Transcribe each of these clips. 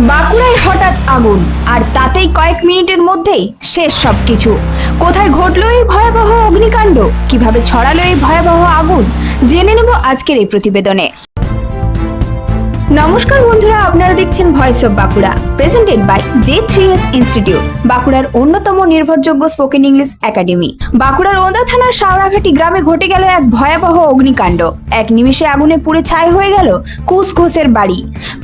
বাঁকুড়ায় হঠাৎ আগুন, আর তাতেই কয়েক মিনিটের মধ্যেই শেষ সবকিছু। কোথায় ঘটলো এই ভয়াবহ অগ্নিকাণ্ড, কিভাবে ছড়ালো এই ভয়াবহ আগুন, জেনে নেব আজকের এই প্রতিবেদনে। নমস্কার বন্ধুরা, আপনারা দেখছেন voice of Bankura, presented by J3S institute, বাঁকুড়ার অন্যতম নির্ভরযোগ্য স্পোকেন ইংলিশ একাডেমি। বাঁকুড়ার ওন্দা থানার শাওড়াঘাটি গ্রামে ঘটে গেল এক ভয়াবহ অগ্নিকাণ্ড। এক নিমিষে আগুনে পুড়ে ছাই হয়ে গেল কুশ ঘোষের বাড়ি।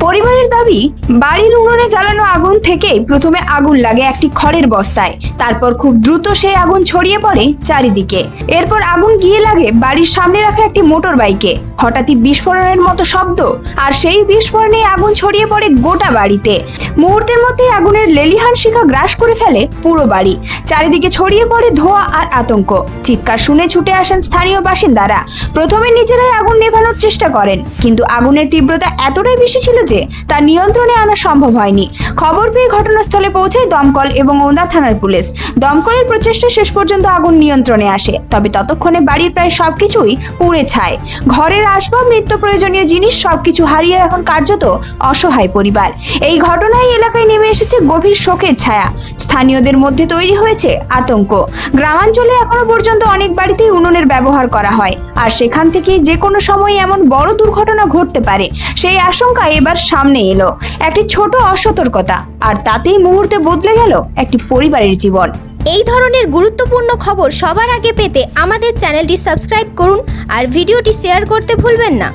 পরিবারের দাবি, বাড়ির উনুনে জ্বালানো আগুন থেকে প্রথমে আগুন লাগে একটি খড়ের বস্তায়, তারপর খুব দ্রুত সেই আগুন ছড়িয়ে পড়ে চারিদিকে। এরপর আগুন গিয়ে লাগে বাড়ির সামনে রাখা একটি মোটর বাইকে। হঠাৎই বিস্ফোরণের মতো শব্দ, আর সেই বিস্ফোরণে আগুন ছড়িয়ে পড়ে গোটা বাড়িতে। মুহূর্তের মধ্যে আগুনের লেলিহান শিখা গ্রাস করে ফেলে পুরো বাড়ি। চারিদিকে ছড়িয়ে পড়ে ধোঁয়া আর আতঙ্ক। চিৎকার শুনে ছুটে আসেন স্থানীয় বাসিন্দারা। প্রথমে নিজেরাই আগুন নেভানোর চেষ্টা করেন, কিন্তু আগুনের তীব্রতা এতটাই বেশি ছিল যে তা নিয়ন্ত্রণে আনা সম্ভব হয়নি। খবর পেয়ে ঘটনাস্থলে পৌঁছায় দমকল এবং ওন্দা থানার পুলিশ। দমকলের প্রচেষ্টা শেষ পর্যন্ত আগুন নিয়ন্ত্রণে আসে, তবে ততক্ষণে বাড়ির প্রায় সবকিছুই পুড়ে ছাই। ঘরের আসবাব, নিত্য প্রয়োজনীয় জিনিস সবকিছু হারিয়ে এখন কার্যত অসহায় পরিবার। এই ঘটনায় এলাকায় নেমে এসেছে গভীর শোকের ছায়া। স্থানীয়দের মধ্যে তৈরি হয়েছে আতঙ্ক। গ্রামাঞ্চলে এখনো পর্যন্ত অনেক বাড়িতেই উনুনের ব্যবহার করা হয়, আর সেখান থেকে যে কোনো সময় এমন বড় দুর্ঘটনা ঘটতে পারে, সেই আশঙ্কা এবার সামনে এলো। একটি ছোট অসতর্কতা, আর তাতেই মুহূর্তে বদলে গেল একটি পরিবারের জীবন। এই ধরনের গুরুত্বপূর্ণ খবর সবার আগে পেতে আমাদের চ্যানেলটি সাবস্ক্রাইব করুন আর ভিডিওটি শেয়ার করতে ভুলবেন না।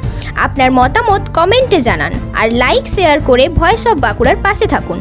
আপনার মতামত কমেন্টে জানান আর লাইক শেয়ার করে ভয়েস অফ বাঁকুড়ার পাশে থাকুন।